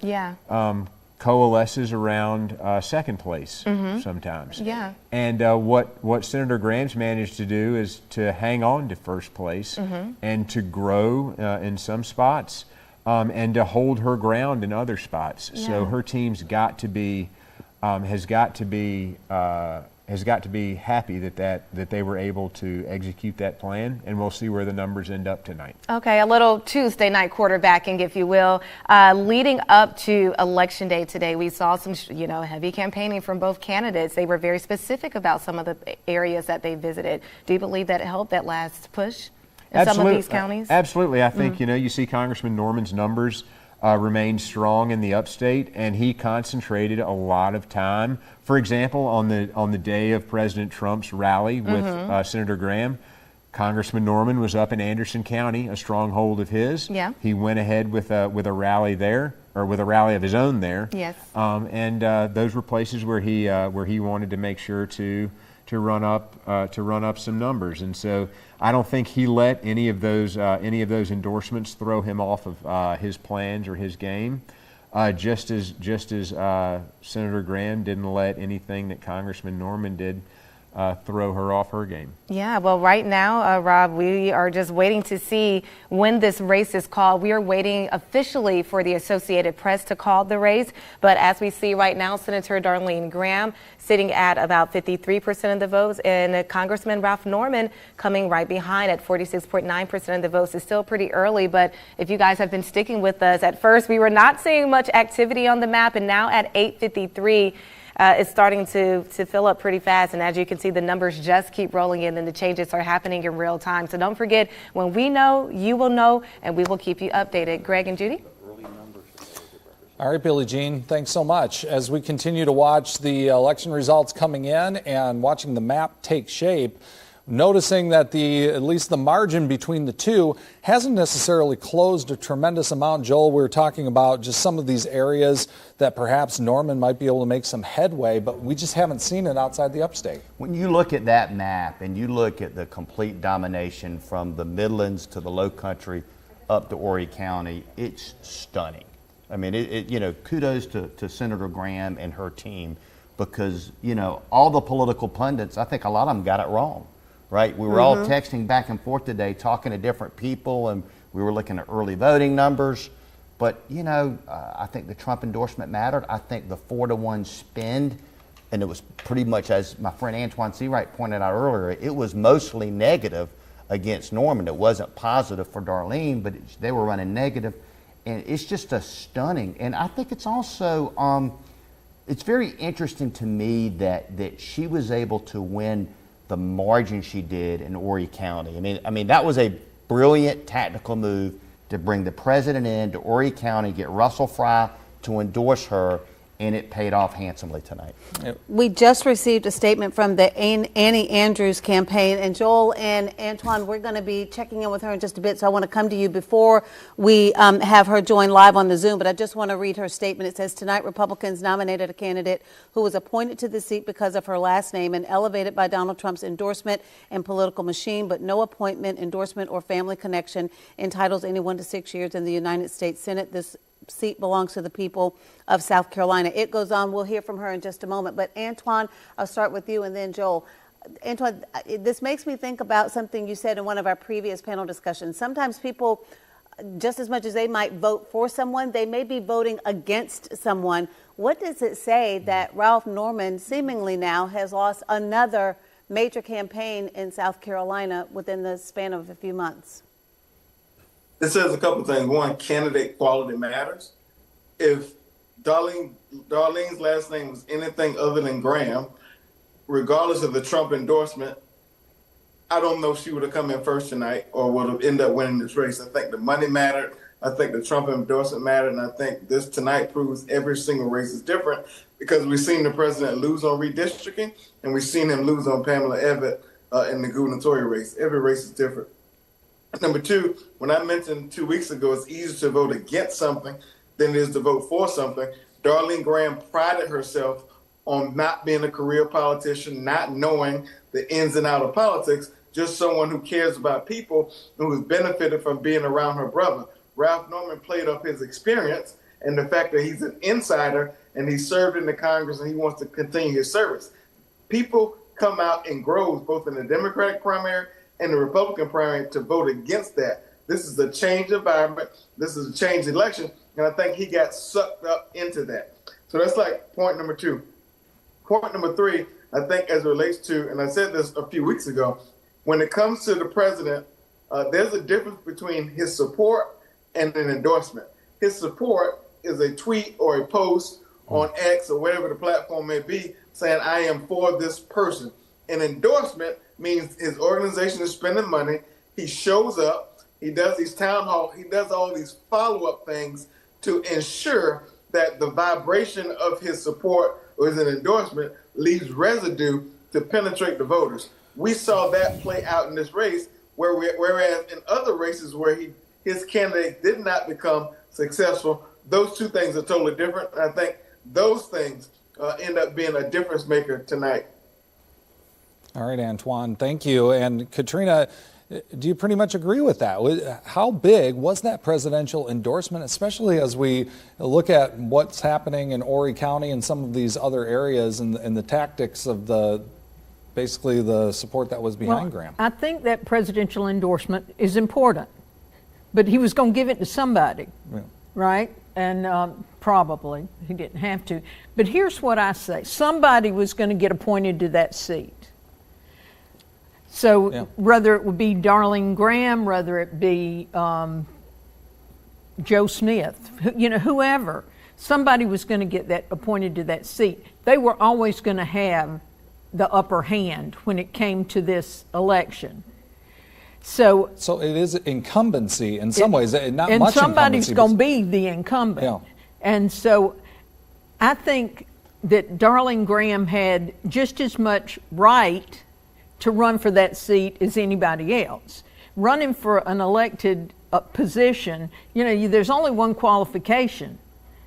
coalesces around second place sometimes. Yeah. And what Senator Graham's managed to do is to hang on to first place and to grow in some spots and to hold her ground in other spots. Yeah. So her team's got to be has got to be happy that they were able to execute that plan, and we'll see where the numbers end up tonight. Okay, a little Tuesday night quarterbacking, if you will. Leading up to Election Day today, we saw some, heavy campaigning from both candidates. They were very specific about some of the areas that they visited. Do you believe that it helped, that last push in some of these counties? Absolutely. I think, you see Congressman Norman's numbers remained strong in the upstate, and he concentrated a lot of time. For example, on the day of President Trump's rally with Senator Graham, Congressman Norman was up in Anderson County, a stronghold of his. Yeah. He went ahead with a rally there, or with a rally of his own there. Yes. And those were places where he wanted to make sure to run up some numbers, and so I don't think he let any of those endorsements throw him off of his plans or his game. Just as Senator Graham didn't let anything that Congressman Norman did throw her off her game. Yeah, well, right now, Rob, we are just waiting to see when this race is called. We are waiting officially for the Associated Press to call the race. But as we see right now, Senator Darlene Graham sitting at about 53% of the votes, and Congressman Ralph Norman coming right behind at 46.9% of the votes. It's still pretty early, but if you guys have been sticking with us, at first we were not seeing much activity on the map, and now at 8:53, it's starting to fill up pretty fast. And as you can see, the numbers just keep rolling in, and the changes are happening in real time. So don't forget, when we know, you will know, and we will keep you updated. Greg and Judy? All right, Billie Jean, thanks so much. As we continue to watch the election results coming in and watching the map take shape, noticing that at least the margin between the two hasn't necessarily closed a tremendous amount. Joel, we were talking about just some of these areas that perhaps Norman might be able to make some headway, but we just haven't seen it outside the upstate. When you look at that map and you look at the complete domination from the Midlands to the Low Country up to Horry County, it's stunning. I mean, kudos to Senator Graham and her team, because, all the political pundits, I think a lot of them got it wrong. Right, we were all texting back and forth today, talking to different people, and we were looking at early voting numbers. But I think the Trump endorsement mattered. I think the 4-to-1 spend and it was pretty much, as my friend Antoine Seawright pointed out earlier, it was mostly negative against Norman. It wasn't positive for Darlene, but they were running negative, and it's just a stunning. And I think it's also it's very interesting to me that she was able to win the margin she did in Horry County. I mean that was a brilliant tactical move to bring the president in to Horry County, get Russell Fry to endorse her, and it paid off handsomely tonight. We just received a statement from the Annie Andrews campaign, and Joel and Antoine, we're going to be checking in with her in just a bit, so I want to come to you before we have her join live on the Zoom, but I just want to read her statement. It says, tonight Republicans nominated a candidate who was appointed to the seat because of her last name and elevated by Donald Trump's endorsement and political machine, but no appointment, endorsement, or family connection entitles anyone to 6 years in the United States Senate. This seat belongs to the people of South Carolina. It goes on. We'll hear from her in just a moment. But Antoine, I'll start with you and then Joel. Antoine, this makes me think about something you said in one of our previous panel discussions. Sometimes people, just as much as they might vote for someone, they may be voting against someone. What does it say that Ralph Norman seemingly now has lost another major campaign in South Carolina within the span of a few months? It says a couple things. One, candidate quality matters. If Darlene's last name was anything other than Graham, regardless of the Trump endorsement, I don't know if she would have come in first tonight or would have ended up winning this race. I think the money mattered. I think the Trump endorsement mattered. And I think this tonight proves every single race is different because we've seen the president lose on redistricting and we've seen him lose on Pamela Evatt in the gubernatorial race. Every race is different. Number two, when I mentioned 2 weeks ago, it's easier to vote against something than it is to vote for something. Darlene Graham prided herself on not being a career politician, not knowing the ins and outs of politics, just someone who cares about people, who has benefited from being around her brother. Ralph Norman played up his experience and the fact that he's an insider and he served in the Congress and he wants to continue his service. People come out in groves, both in the Democratic primary and the Republican primary, to vote against that. This is a change environment. This is a change election. And I think he got sucked up into that. So that's like point number two. Point number three, I think as it relates to, and I said this a few weeks ago, when it comes to the president, there's a difference between his support and an endorsement. His support is a tweet or a post on X or whatever the platform may be saying, I am for this person. An endorsement means his organization is spending money. He shows up. He does these town hall. He does all these follow-up things to ensure that the vibration of his support or his endorsement leaves residue to penetrate the voters. We saw that play out in this race, whereas in other races where his candidate did not become successful, those two things are totally different. And I think those things end up being a difference maker tonight. All right, Antoine, thank you. And Katrina, do you pretty much agree with that? How big was that presidential endorsement, especially as we look at what's happening in Horry County and some of these other areas and the tactics of basically the support that was behind Graham? I think that presidential endorsement is important, but he was going to give it to somebody, right? And probably he didn't have to. But here's what I say. Somebody was going to get appointed to that seat. So whether it would be Darlene Graham, whether it be Joe Smith, whoever, somebody was going to get that appointed to that seat. They were always going to have the upper hand when it came to this election. So it is incumbency in some ways, not much incumbency. And somebody's going to be the incumbent. Yeah. And so I think that Darlene Graham had just as much right to run for that seat as anybody else. Running for an elected position, there's only one qualification,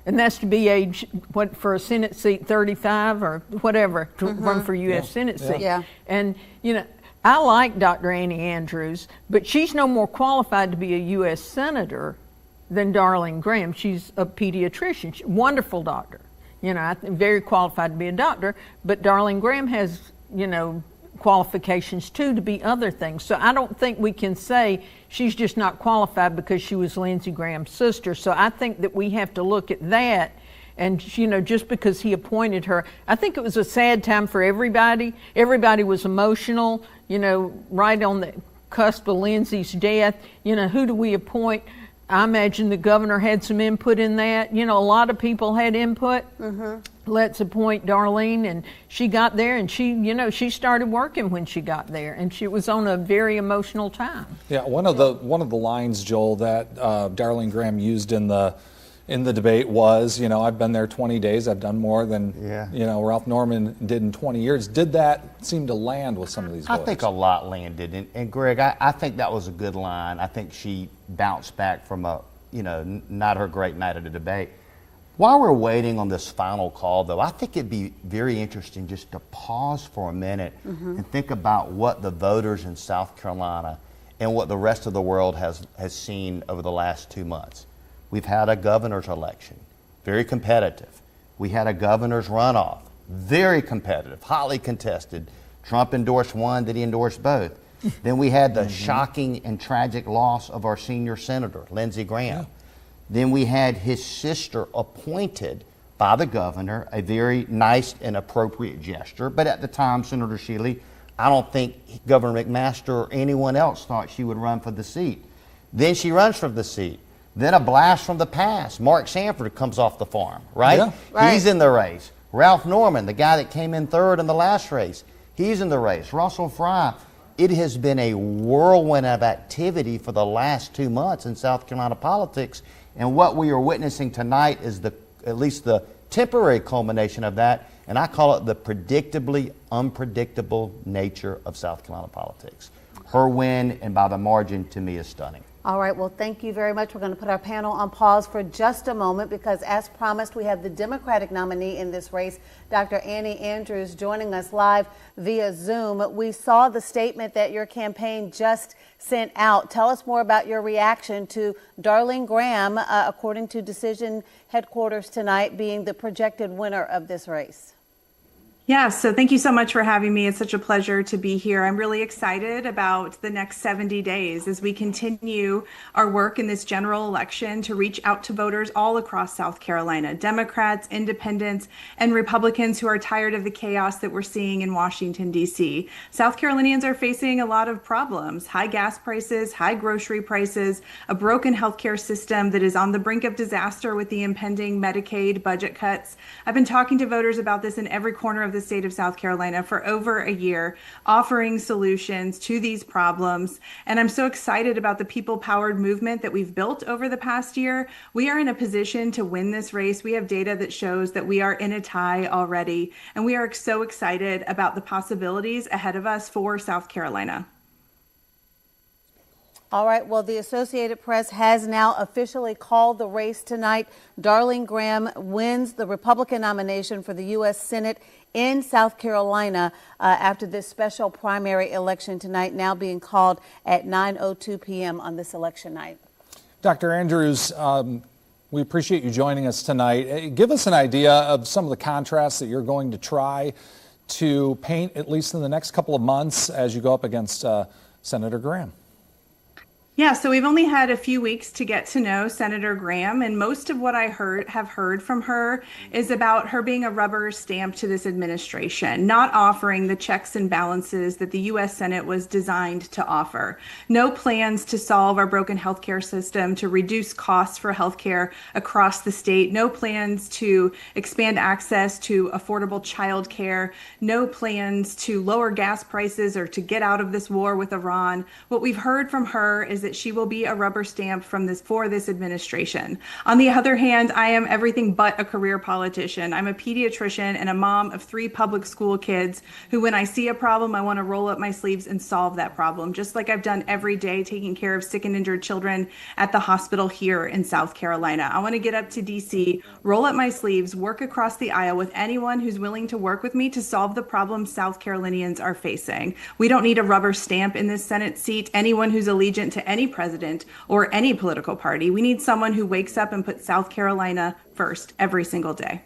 and that's to be age, for a Senate seat, 35 or whatever, to run for U.S. Senate seat. Yeah. And, I like Dr. Annie Andrews, but she's no more qualified to be a U.S. Senator than Darlene Graham. She's a pediatrician, she's a wonderful doctor. I think very qualified to be a doctor, but Darlene Graham has, qualifications too to be other things. So I don't think we can say she's just not qualified because she was Lindsey Graham's sister. So I think that we have to look at that And, you know, just because he appointed her, I think it was a sad time for everybody. Everybody was emotional, you know, right on the cusp of Lindsay's death. You know, who do we appoint? I imagine the governor had some input in that. You know, a lot of people had input. Let's appoint Darlene, and she got there, and she, you know, she started working when she got there, and she was on a very emotional time. Yeah, one of the lines, Joel, that Darlene Graham used in the debate was, you know, I've been there 20 days, I've done more than, you know, Ralph Norman did in 20 years. Did that seem to land with some of these voters? I think a lot landed. And Greg, I think that was a good line. I think she bounced back from a, you know, not her great night at the debate. While we're waiting on this final call, though, I think it'd be very interesting just to pause for a minute and think about what the voters in South Carolina and what the rest of the world has seen over the last 2 months. We've had a governor's election, very competitive. We had a governor's runoff, very competitive, hotly contested. Trump endorsed one, did he endorse both? Then we had the shocking and tragic loss of our senior senator, Lindsey Graham. Then we had his sister appointed by the governor, a very nice and appropriate gesture. But at the time, Senator Shealy, I don't think Governor McMaster or anyone else thought she would run for the seat. Then she runs for the seat. Then a blast from the past. Mark Sanford comes off the farm, right? Yeah. Right. He's in the race. Ralph Norman, the guy that came in third in the last race, he's in the race. Russell Fry. It has been a whirlwind of activity for the last 2 months in South Carolina politics. And what we are witnessing tonight is at least the temporary culmination of that. And I call it the predictably unpredictable nature of South Carolina politics. Her win, and by the margin, to me, is stunning. All right, well, thank you very much. We're going to put our panel on pause for just a moment because, as promised, we have the Democratic nominee in this race, Dr. Annie Andrews, joining us live via Zoom. We saw the statement that your campaign just sent out. Tell us more about your reaction to Darlene Graham, according to Decision Headquarters tonight, being the projected winner of this race. Yeah, so thank you so much for having me. It's such a pleasure to be here. I'm really excited about the next 70 days as we continue our work in this general election to reach out to voters all across South Carolina, Democrats, independents, and Republicans who are tired of the chaos that we're seeing in Washington, D.C. South Carolinians are facing a lot of problems: high gas prices, high grocery prices, a broken healthcare system that is on the brink of disaster with the impending Medicaid budget cuts. I've been talking to voters about this in every corner of the state of South Carolina for over a year, offering solutions to these problems. And I'm so excited about the people-powered movement that we've built over the past year. We are in a position to win this race. We have data that shows that we are in a tie already. And we are so excited about the possibilities ahead of us for South Carolina. All right, well, the Associated Press has now officially called the race tonight. Darlene Graham wins the Republican nomination for the U.S. Senate in South Carolina after this special primary election tonight, now being called at 9:02 p.m. on this election night. Dr. Andrews, we appreciate you joining us tonight. Give us an idea of some of the contrasts that you're going to try to paint, at least in the next couple of months, as you go up against Senator Graham. Yeah, so we've only had a few weeks to get to know Senator Graham, and most of what I have heard from her is about her being a rubber stamp to this administration, not offering the checks and balances that the U.S. Senate was designed to offer. No plans to solve our broken healthcare system, to reduce costs for healthcare across the state. No plans to expand access to affordable child care. No plans to lower gas prices or to get out of this war with Iran. What we've heard from her is that she will be a rubber stamp for this administration. On the other hand, I am everything but a career politician. I'm a pediatrician and a mom of 3 public school kids who, when I see a problem, I want to roll up my sleeves and solve that problem, just like I've done every day taking care of sick and injured children at the hospital here in South Carolina. I want to get up to DC, roll up my sleeves, work across the aisle with anyone who's willing to work with me to solve the problems South Carolinians are facing. We don't need a rubber stamp in this Senate seat, anyone who's allegiant to any president or any political party. We need someone who wakes up and puts South Carolina first every single day.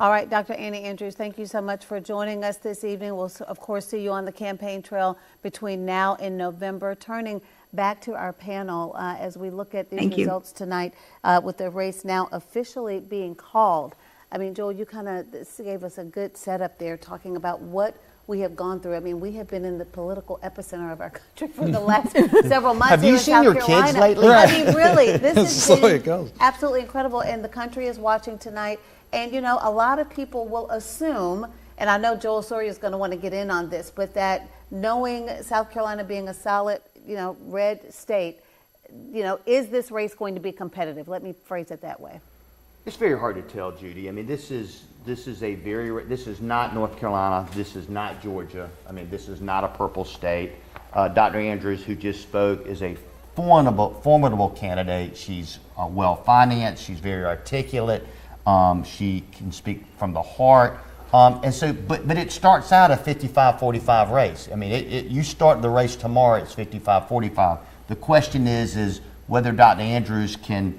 All right, Dr. Annie Andrews, thank you so much for joining us this evening. We'll, of course, see you on the campaign trail between now and November. Turning back to our panel as we look at these results tonight with the race now officially being called. I mean, Joel, you kind of gave us a good setup there talking about what we have gone through. I mean, we have been in the political epicenter of our country for the last several months. Have you seen your kids lately? I mean, really, this has been it goes. absolutely incredible, and the country is watching tonight. And, you know, a lot of people will assume, and I know Joel Sawyer is going to want to get in on this, but that knowing South Carolina being a solid, you know, red state, you know, is this race going to be competitive? Let me phrase it that way. It's very hard to tell, Judy. I mean, this is not North Carolina. This is not Georgia. I mean, this is not a purple state. Dr. Andrews, who just spoke, is a formidable candidate. She's well financed. She's very articulate. She can speak from the heart. And so, but it starts out a 55-45 race. I mean, you start the race tomorrow, it's 55-45. The question is whether Dr. Andrews can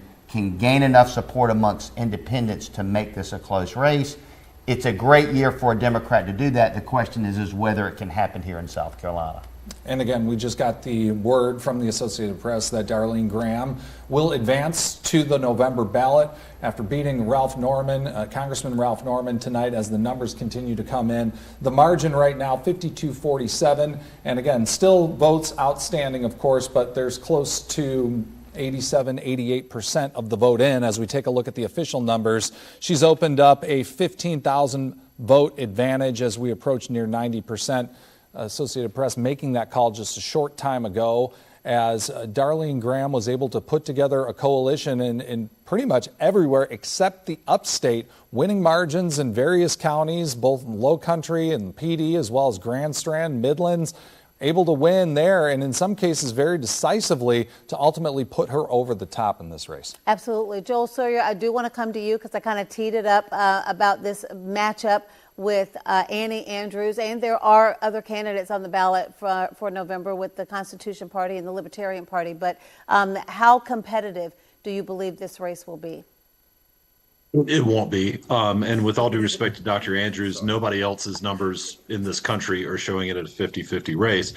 gain enough support amongst independents to make this a close race. It's a great year for a Democrat to do that. The question is whether it can happen here in South Carolina. And again, we just got the word from the Associated Press that Darlene Graham will advance to the November ballot after beating Congressman Ralph Norman tonight as the numbers continue to come in. The margin right now, 52-47. And again, still votes outstanding, of course, but there's close to 87-88% of the vote in. As we take a look at the official numbers, she's opened up a 15,000 vote advantage as we approach near 90%. Associated Press making that call just a short time ago as Darlene Graham was able to put together a coalition in pretty much everywhere except the upstate, winning margins in various counties, both in Low Country and PD, as well as Grand Strand, Midlands, able to win there, and in some cases very decisively to ultimately put her over the top in this race. Absolutely. Joel Sawyer, I do want to come to you because I kind of teed it up about this matchup with Annie Andrews, and there are other candidates on the ballot for November with the Constitution Party and the Libertarian Party, but how competitive do you believe this race will be? It won't be. And with all due respect to Dr. Andrews, nobody else's numbers in this country are showing it at a 50-50 race.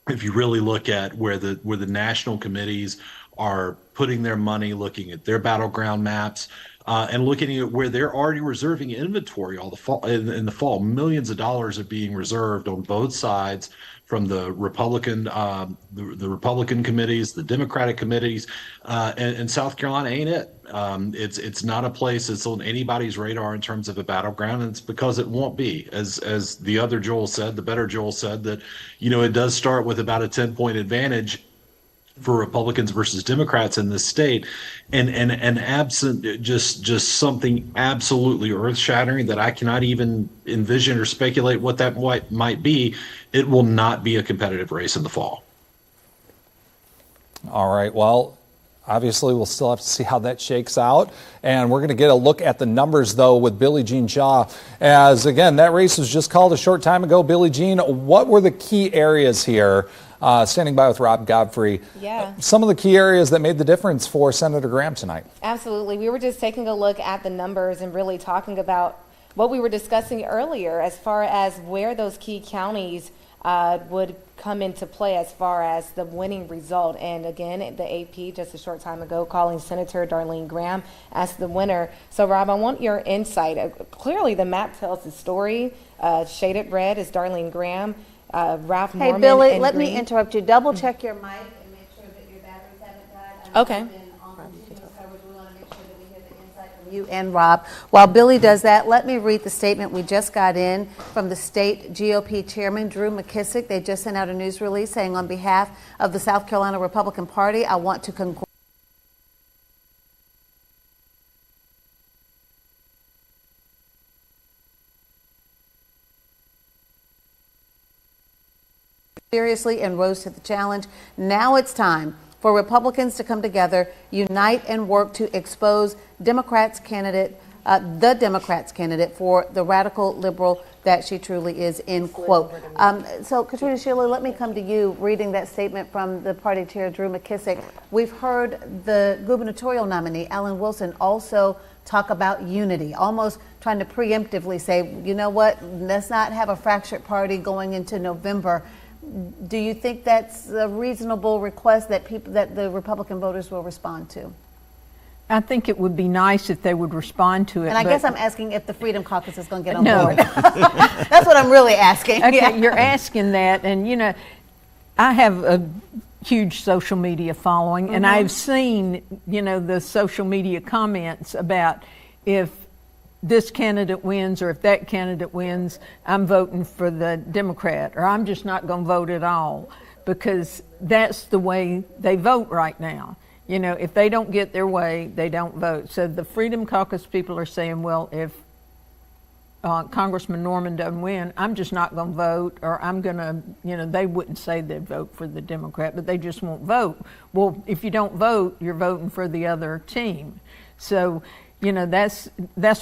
If you really look at where the national committees are putting their money, looking at their battleground maps, and looking at where they're already reserving inventory in the fall, millions of dollars are being reserved on both sides from the Republican committees, the Democratic committees, and South Carolina ain't it. It's not a place that's on anybody's radar in terms of a battleground, and it's because it won't be. As the other Joel said, the better Joel said, that it does start with about a 10-point advantage for Republicans versus Democrats in this state, and absent just something absolutely earth-shattering that I cannot even envision or speculate what that might be, it will not be a competitive race in the fall. All right, well, obviously we'll still have to see how that shakes out, and we're going to get a look at the numbers, though, with Billie Jean Shaw, as, again, that race was just called a short time ago. Billie Jean, what were the key areas here? Standing by with Rob Godfrey. Yeah. Some of the key areas that made the difference for Senator Graham tonight. Absolutely. We were just taking a look at the numbers and really talking about what we were discussing earlier as far as where those key counties would come into play as far as the winning result. And again, the AP just a short time ago calling Senator Darlene Graham as the winner. So Rob, I want your insight. Clearly the map tells the story. Shaded red is Darlene Graham. Ralph Norman. Hey, Billy, let green. me interrupt you. Double check your mic and make sure that your batteries haven't died. Okay. We want to make sure that we hear the insight from you and Rob. While Billy does that, let me read the statement we just got in from the state GOP chairman, Drew McKissick. They just sent out a news release saying, on behalf of the South Carolina Republican Party, I want to congratulate seriously and rose to the challenge. Now it's time for Republicans to come together, unite, and work to expose the Democrats candidate for the radical liberal that she truly is, end quote. So Katrina Sheila, let me come to you, reading that statement from the party chair, Drew McKissick. We've heard the gubernatorial nominee, Alan Wilson, also talk about unity, almost trying to preemptively say, you know what, let's not have a fractured party going into November. Do you think that's a reasonable request that the Republican voters will respond to? I think it would be nice if they would respond to it. And I guess I'm asking if the Freedom Caucus is going to get on board. That's what I'm really asking. Okay, Yeah. You're asking that, and you know, I have a huge social media following, and I've seen, you know, the social media comments about if this candidate wins or if that candidate wins, I'm voting for the Democrat, or I'm just not going to vote at all, because that's the way they vote right now. You know, if they don't get their way, they don't vote. So the Freedom Caucus people are saying, well, if Congressman Norman doesn't win, I'm just not going to vote, or I'm going to, you know, they wouldn't say they'd vote for the Democrat, but they just won't vote. Well, if you don't vote, you're voting for the other team. So, you know, that's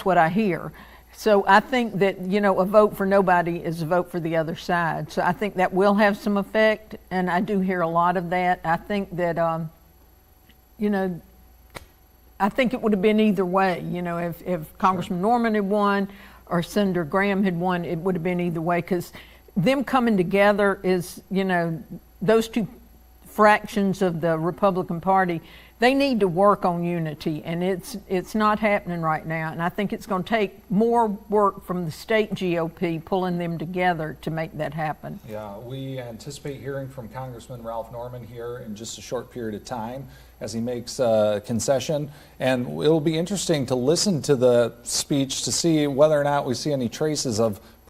what I hear. So I think that, you know, a vote for nobody is a vote for the other side. So I think that will have some effect, and I do hear a lot of that. I think that, you know, I think it would have been either way. You know, if Congressman Norman had won or Senator Graham had won, it would have been either way, because them coming together is, you know, those two fractions of the Republican Party, they need to work on unity, and it's not happening right now. And I think it's going to take more work from the state GOP pulling them together to make that happen. Yeah, we anticipate hearing from Congressman Ralph Norman here in just a short period of time as he makes a concession. And it'll be interesting to listen to the speech to see whether or not we see any traces of